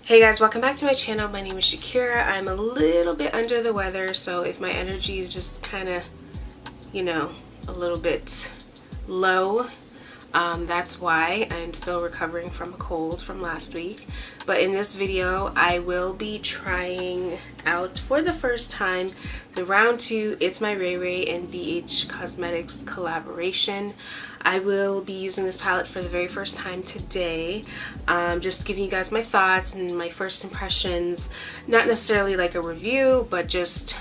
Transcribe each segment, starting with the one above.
Hey guys, welcome back to my channel. My name is Shakira. I'm a little bit under the weather, so if my energy is just kind of, you know, a little bit low, that's why. I'm still recovering from a cold from last week. But in this video, I will be trying out for the first time the round 2 Itsmyrayeraye and BH Cosmetics collaboration. I will be using this palette for the very first time today. Just giving you guys my thoughts and my first impressions. Not necessarily like a review, but just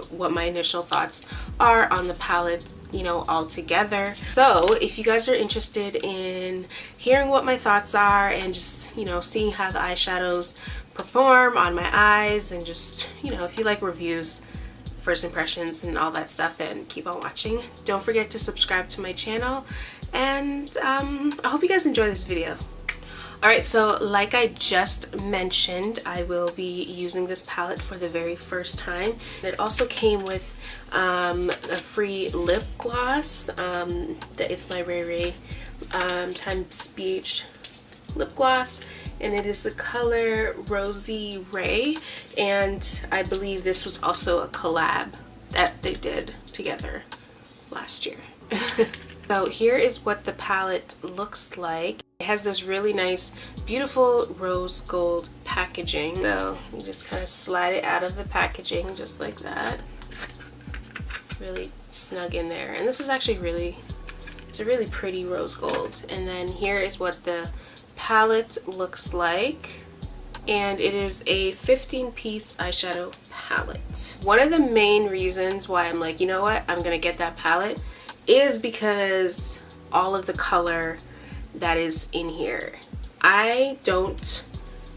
what my initial thoughts are on the palette, you know, all together. So if you guys are interested in hearing what my thoughts are and just, you know, seeing how the eyeshadows perform on my eyes, and just, you know, if you like reviews, first impressions and all that stuff, then keep on watching. Don't forget to subscribe to my channel, and I hope you guys enjoy this video. Alright, so like I just mentioned, I will be using this palette for the very first time. It also came with a free lip gloss, the Itsmyrayeraye times BH lip gloss, and it is the color Rosy Ray, and I believe this was also a collab that they did together last year. So here is what the palette looks like. It has this really nice, beautiful rose gold packaging. So you just kind of slide it out of the packaging just like that. Really snug in there. And this is actually it's a really pretty rose gold. And then here is what the palette looks like. And it is a 15-piece eyeshadow palette. One of the main reasons why I'm like, you know what, I'm gonna get that palette is because all of the color that is in here. I don't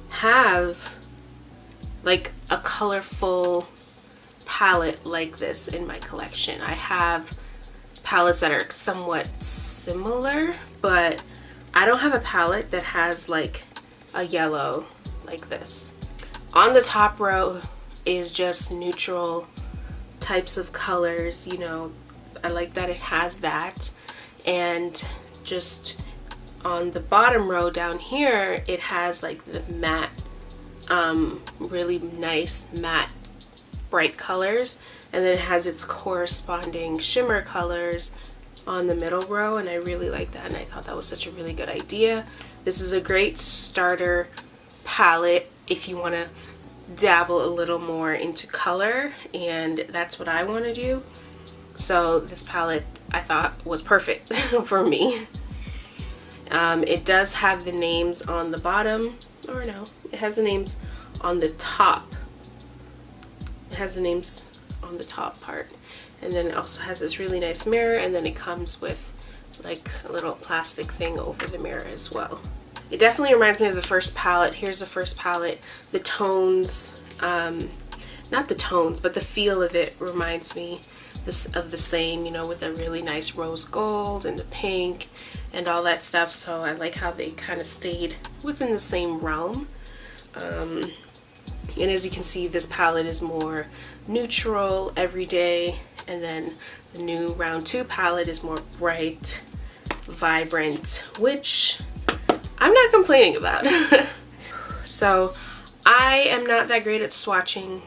have like a colorful palette like this in my collection. I have palettes that are somewhat similar, but I don't have a palette that has like a yellow like this. On the top row is just neutral types of colors, you know. I like that it has that. And just on the bottom row down here, it has like the matte, really nice matte bright colors, and then it has its corresponding shimmer colors on the middle row, and I really like that, and I thought that was such a really good idea. This is a great starter palette if you want to dabble a little more into color, and that's what I want to do. So this palette I thought was perfect for me. It does have the names on the bottom, or no, it has the names on the top. It has the names on the top part, and then it also has this really nice mirror, and then it comes with like a little plastic thing over the mirror as well. It definitely reminds me of the first palette. Here's the first palette. The tones, not the tones, but the feel of it reminds me of the same, you know, with a really nice rose gold and the pink and all that stuff. So I like how they kind of stayed within the same realm. And as you can see, this palette is more neutral, everyday, and then the new round 2 palette is more bright, vibrant, which I'm not complaining about. So I am not that great at swatching,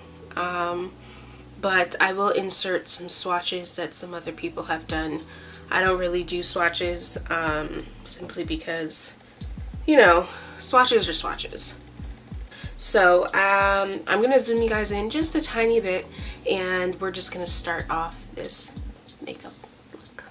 but I will insert some swatches that some other people have done. I don't really do swatches, simply because, you know, swatches are swatches. So I'm gonna zoom you guys in just a tiny bit, and we're just gonna start off this makeup look.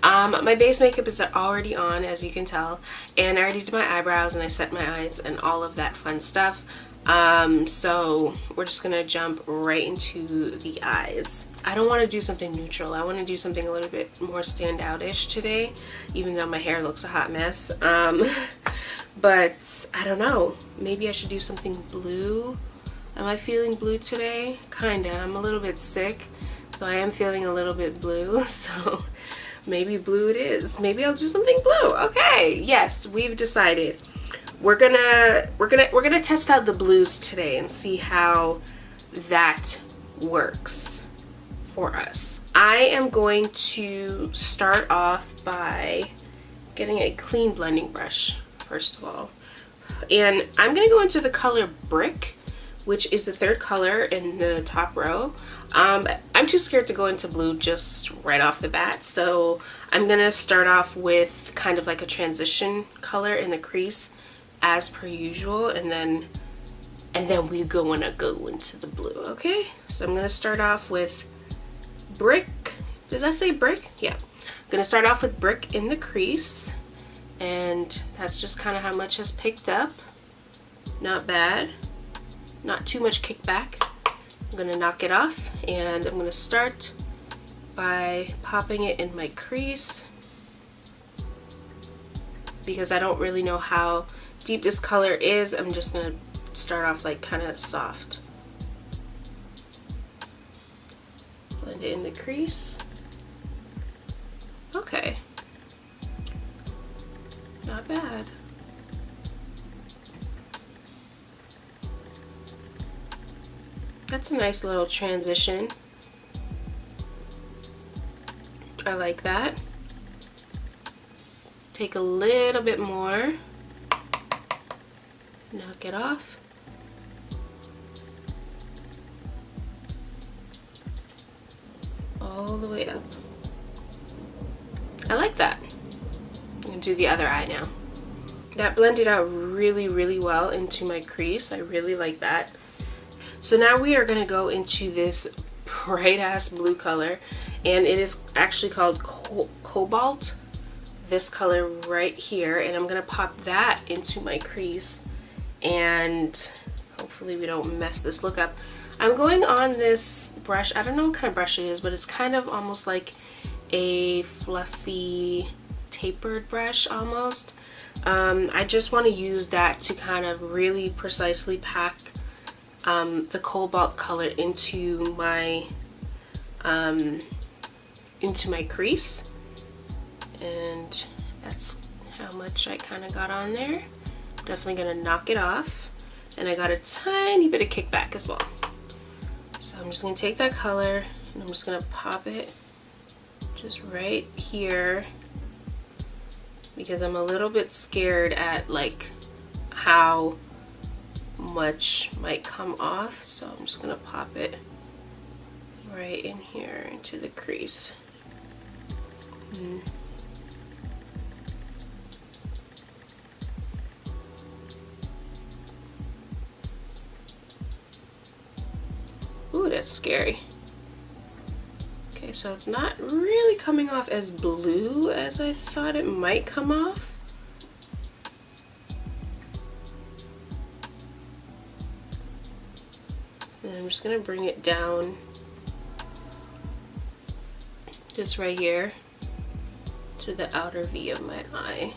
My base makeup is already on, as you can tell, and I already did my eyebrows and I set my eyes and all of that fun stuff. So we're just gonna jump right into the eyes. I don't want to do something neutral. I want to do something a little bit more standout-ish today, even though my hair looks a hot mess. But I don't know, maybe I should do something blue. Am I feeling blue today? Kinda. I'm a little bit sick, so I am feeling a little bit blue, so maybe blue it is. Maybe I'll do something blue. Okay, yes, we've decided. We're gonna test out the blues today and see how that works for us. I am going to start off by getting a clean blending brush first of all. And I'm gonna go into the color Brick, which is the third color in the top row. I'm too scared to go into blue just right off the bat, so I'm gonna start off with kind of like a transition color in the crease as per usual, and then we're gonna go into the blue. Okay, so I'm gonna start off with Brick. Does that say Brick? Yeah, I'm gonna start off with Brick in the crease, and that's just kind of how much has picked up. Not bad, not too much kickback. I'm gonna knock it off, and I'm gonna start by popping it in my crease because I don't really know how deep this color is. I'm just gonna start off like kind of soft. Blend it in the crease. Okay, not bad. That's a nice little transition. I like that. Take a little bit more. Knock it off. All the way up. I like that. I'm gonna do the other eye now. That blended out really, really well into my crease. I really like that. So now we are gonna go into this bright ass blue color, and it is actually called Cobalt, this color right here, and I'm gonna pop that into my crease, and hopefully we don't mess this look up. I'm going on this brush, I don't know what kind of brush it is, but it's kind of almost like a fluffy tapered brush almost. I just want to use that to kind of really precisely pack the cobalt color into my crease, and that's how much I kind of got on there. Definitely gonna knock it off, and I got a tiny bit of kickback as well. So I'm just gonna take that color and I'm just gonna pop it just right here because I'm a little bit scared at like how much might come off, so I'm just gonna pop it right in here into the crease. Ooh, that's scary. Okay, so it's not really coming off as blue as I thought it might come off. And I'm just gonna bring it down just right here to the outer V of my eye.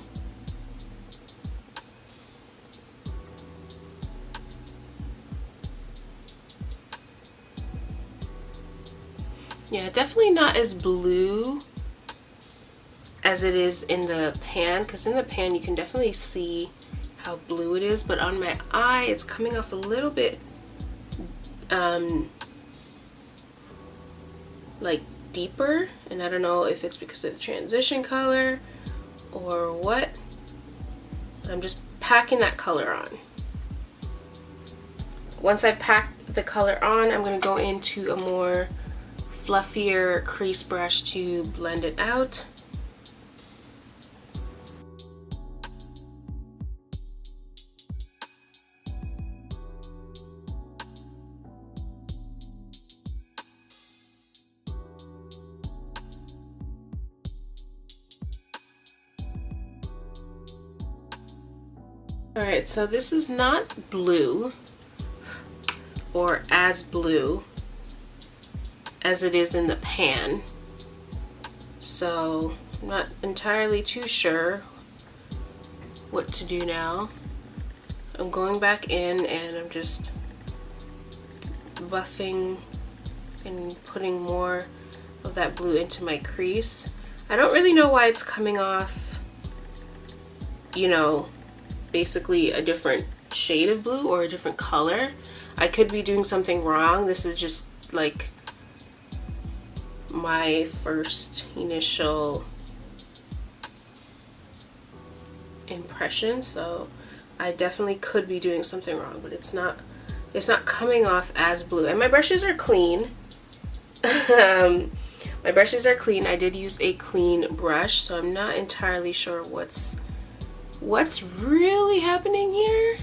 Yeah, definitely not as blue as it is in the pan, because in the pan you can definitely see how blue it is, but on my eye it's coming off a little bit like deeper, and I don't know if it's because of the transition color or what. I'm just packing that color on. Once I've packed the color on, I'm going to go into a more fluffier crease brush to blend it out. Alright, so this is not blue or as blue as it is in the pan, so I'm not entirely too sure what to do now. I'm going back in and I'm just buffing and putting more of that blue into my crease. I don't really know why it's coming off, you know, basically a different shade of blue or a different color. I could be doing something wrong. This is just like my first initial impression, so I definitely could be doing something wrong, but it's not coming off as blue. And my brushes are clean. My brushes are clean. I did use a clean brush, so I'm not entirely sure what's really happening here.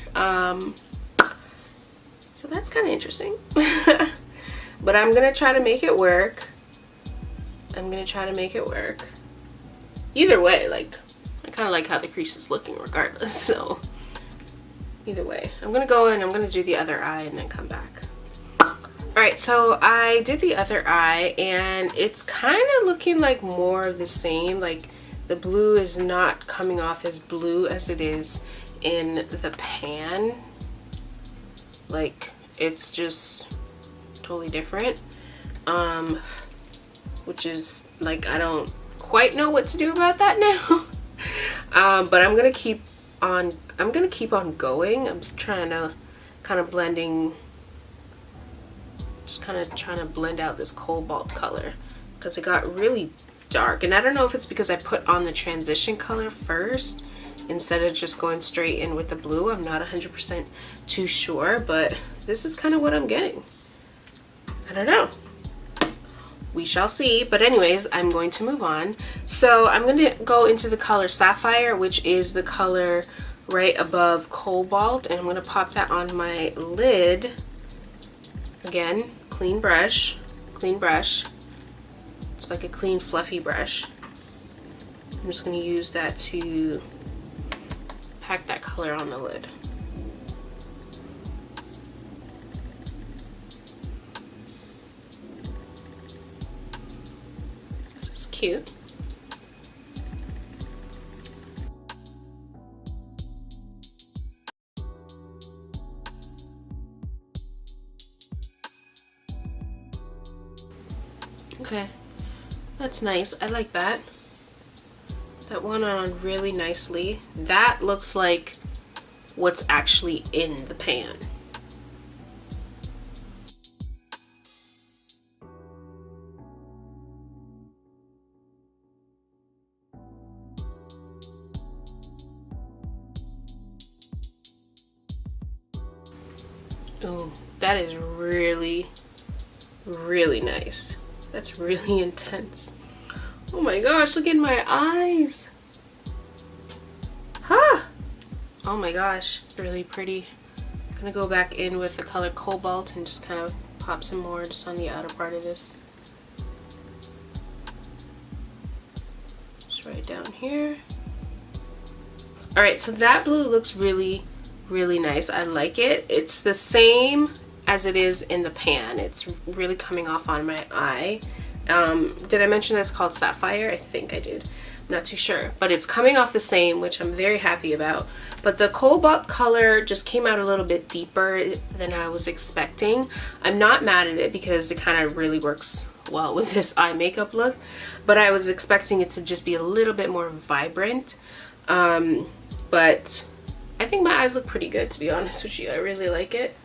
So that's kind of interesting. But I'm gonna try to make it work. Either way, like, I kind of like how the crease is looking regardless, so either way. I'm gonna go and I'm gonna do the other eye and then come back. Alright, so I did the other eye and it's kind of looking like more of the same. Like, the blue is not coming off as blue as it is in the pan. Like, it's just totally different. Which is, like, I don't quite know what to do about that now. But I'm gonna keep on going. I'm just trying to kind of blend out this cobalt color because it got really dark, and I don't know if it's because I put on the transition color first instead of just going straight in with the blue. I'm not 100% too sure, but this is kind of what I'm getting. I don't know. We shall see. But anyways, I'm going to move on. So I'm going to go into the color Sapphire, which is the color right above Cobalt, and I'm going to pop that on my lid. Again, clean brush. It's like a clean fluffy brush. I'm just going to use that to pack that color on the lid. This is cute. Okay, that's nice. I like that. That went on really nicely. That looks like what's actually in the pan. Ooh, that is really, really nice. That's really intense. Oh my gosh, look at my eyes. Huh. Oh my gosh, really pretty. I'm gonna go back in with the color Cobalt and just kind of pop some more just on the outer part of this. Just right down here. Alright, so that blue looks really, really nice. I like it. It's the same as it is in the pan. It's really coming off on my eye. Did I mention that's called Sapphire? I think I did. I'm not too sure, but it's coming off the same, which I'm very happy about. But the Cobalt color just came out a little bit deeper than I was expecting. I'm not mad at it because it kind of really works well with this eye makeup look, but I was expecting it to just be a little bit more vibrant. But I think my eyes look pretty good, to be honest with you. I really like it.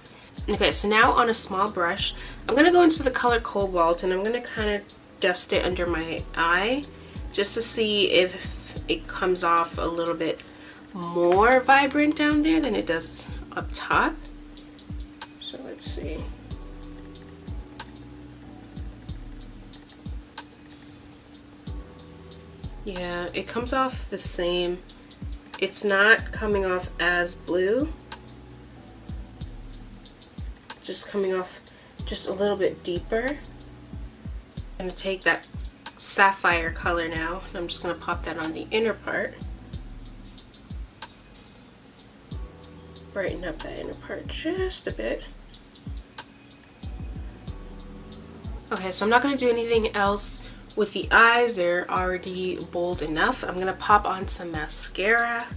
Okay, so now on a small brush, I'm going to go into the color Cobalt and I'm going to kind of dust it under my eye just to see if it comes off a little bit more vibrant down there than it does up top. So let's see. Yeah, it comes off the same. It's not coming off as blue. Just coming off just a little bit deeper. I'm going to take that Sapphire color now, and I'm just going to pop that on the inner part. Brighten up that inner part just a bit. Okay, so I'm not going to do anything else with the eyes. They're already bold enough. I'm going to pop on some mascara.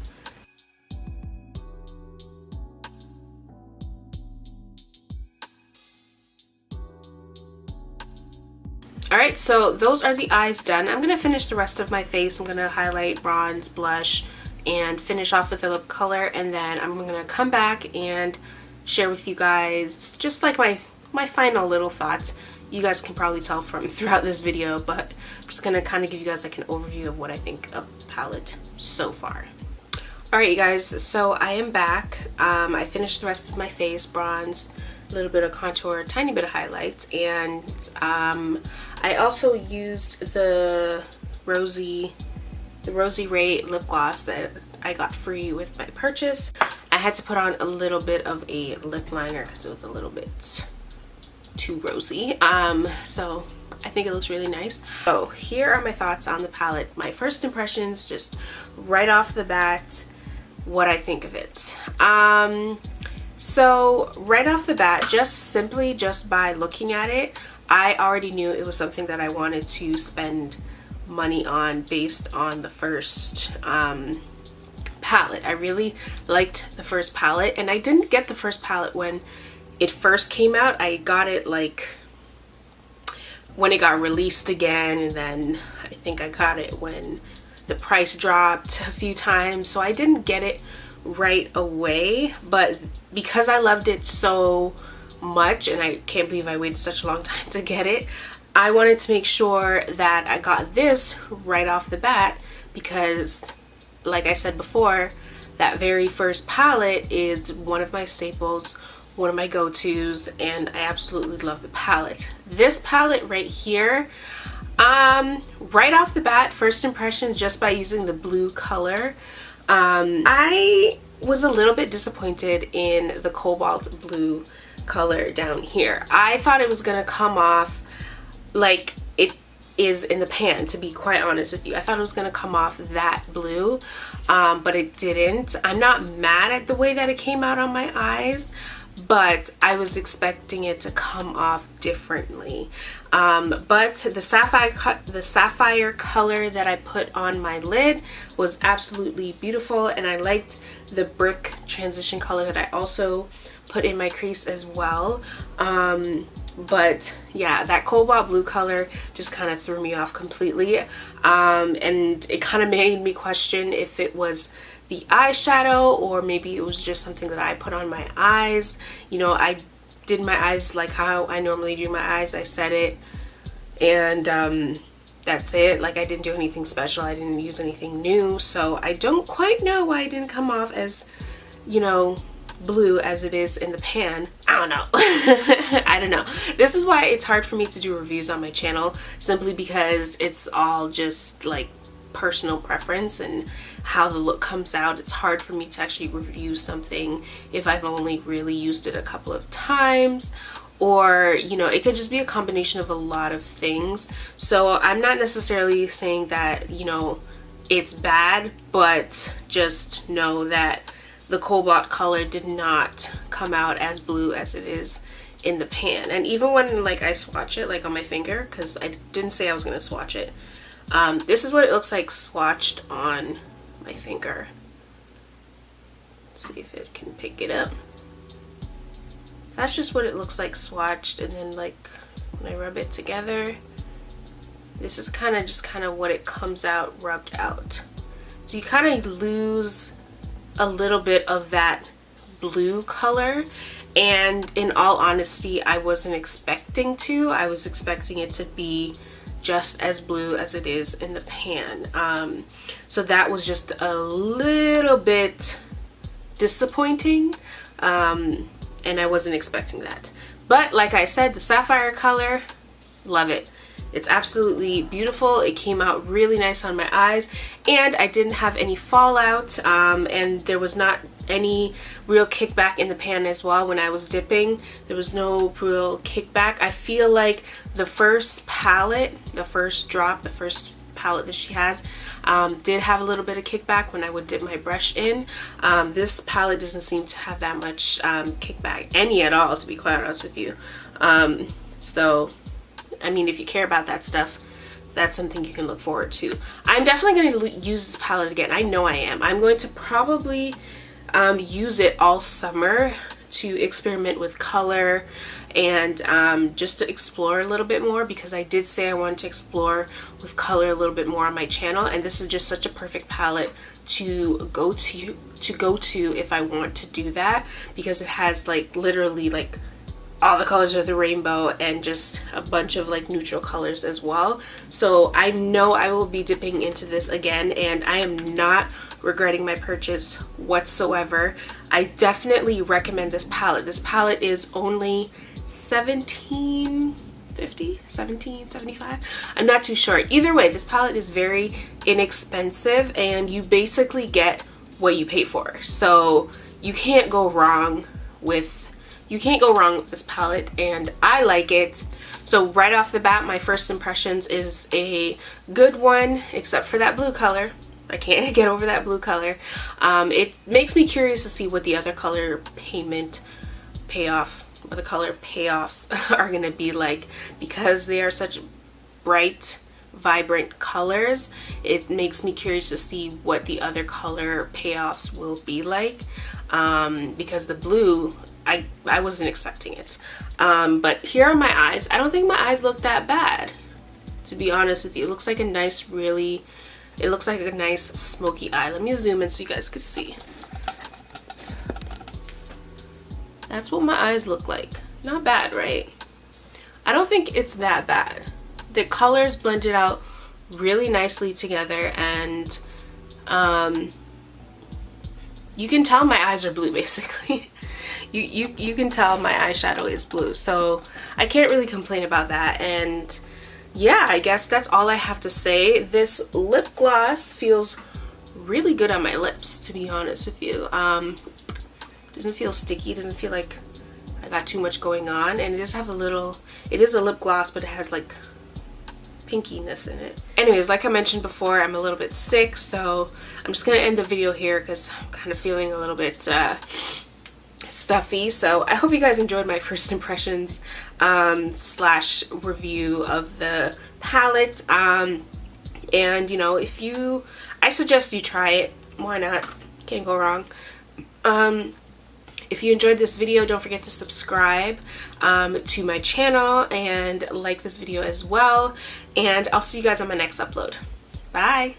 Alright, so those are the eyes done. I'm going to finish the rest of my face. I'm going to highlight, bronze, blush, and finish off with a lip color. And then I'm going to come back and share with you guys just like my final little thoughts. You guys can probably tell from throughout this video, but I'm just going to kind of give you guys like an overview of what I think of the palette so far. Alright you guys, so I am back. I finished the rest of my face, bronze, a little bit of contour, tiny bit of highlights, and I also used the Itsmyrayeraye lip gloss that I got free with my purchase. I had to put on a little bit of a lip liner because it was a little bit too rosy. So I think it looks really nice. So here are my thoughts on the palette. My first impressions, just right off the bat, what I think of it. So right off the bat, just by looking at it, I already knew it was something that I wanted to spend money on based on the first palette. I really liked the first palette, and I didn't get the first palette when it first came out. I got it like when it got released again, and then I think I got it when the price dropped a few times, so I didn't get it right away. But because I loved it so much, and I can't believe I waited such a long time to get it, I wanted to make sure that I got this right off the bat, because like I said before, that very first palette is one of my staples, one of my go-tos, and I absolutely love the palette. This palette right here, right off the bat, first impression, just by using the blue color, I was a little bit disappointed in the cobalt blue color down here. I thought it was gonna come off like it is in the pan, to be quite honest with you. I thought it was gonna come off that blue, but it didn't. I'm not mad at the way that it came out on my eyes, but I was expecting it to come off differently. But the sapphire color that I put on my lid was absolutely beautiful, and I liked the brick transition color that I also put in my crease as well. But yeah, that cobalt blue color just kind of threw me off completely, and it kind of made me question if it was the eyeshadow or maybe it was just something that I put on my eyes. You know, I did my eyes like how I normally do my eyes. I set it, and that's it. Like, I didn't do anything special. I didn't use anything new, so I don't quite know why it didn't come off as, you know, blue as it is in the pan. I don't know. I don't know. This is why it's hard for me to do reviews on my channel, simply because it's all just like personal preference and how the look comes out. It's hard for me to actually review something if I've only really used it a couple of times, or you know, it could just be a combination of a lot of things. So I'm not necessarily saying that, you know, it's bad, but just know that the cobalt color did not come out as blue as it is in the pan. And even when like I swatch it like on my finger, because I didn't say I was gonna swatch it, this is what it looks like swatched on my finger. Let's see if it can pick it up. That's just what it looks like swatched, and then like when I rub it together, this is kind of what it comes out rubbed out. So you kind of lose a little bit of that blue color, and in all honesty, I wasn't expecting to. I was expecting it to be just as blue as it is in the pan. So that was just a little bit disappointing, and I wasn't expecting that. But like I said, the sapphire color, love it. It's absolutely beautiful. It came out really nice on my eyes, and I didn't have any fallout, and there was not any real kickback in the pan as well. When I was dipping, there was no real kickback. I feel like the first palette, the first palette that she has, did have a little bit of kickback when I would dip my brush in. This palette doesn't seem to have that much kickback, any at all, to be quite honest with you. So I mean, if you care about that stuff, that's something you can look forward to. I'm definitely going to use this palette again. I know I am. I'm going to probably use it all summer to experiment with color and just to explore a little bit more, because I did say I wanted to explore with color a little bit more on my channel, and this is just such a perfect palette to go to if I want to do that, because it has like literally like all the colors of the rainbow and just a bunch of like neutral colors as well. So I know I will be dipping into this again, and I am not regretting my purchase whatsoever. I definitely recommend this palette. This palette is only $17.50, $17.75. I'm not too sure. Either way, this palette is very inexpensive and you basically get what you pay for. So you can't go wrong with this palette, and I like it. So right off the bat, my first impressions is a good one, except for that blue color. I can't get over that blue color. It makes me curious to see what the other color payoffs are gonna be like, because they are such bright, vibrant colors. It makes me curious to see what the other color payoffs will be like, because the blue, I wasn't expecting it. But here are my eyes. I don't think my eyes look that bad, to be honest with you. It looks like a nice, it looks like a nice smoky eye. Let me zoom in so you guys can see. That's what my eyes look like. Not bad, right? I don't think it's that bad. The colors blended out really nicely together, and you can tell my eyes are blue basically. You can tell my eyeshadow is blue, so I can't really complain about that. And yeah, I guess that's all I have to say. This lip gloss feels really good on my lips, to be honest with you. Doesn't feel sticky, doesn't feel like I got too much going on, and it does have a little, it is a lip gloss, but it has like pinkiness in it. Anyways, like I mentioned before, I'm a little bit sick, so I'm just gonna end the video here because I'm kind of feeling a little bit stuffy. So I hope you guys enjoyed my first impressions slash review of the palette. And you know, I suggest you try it. Why not? Can't go wrong. If you enjoyed this video, don't forget to subscribe to my channel and like this video as well. And I'll see you guys on my next upload. Bye!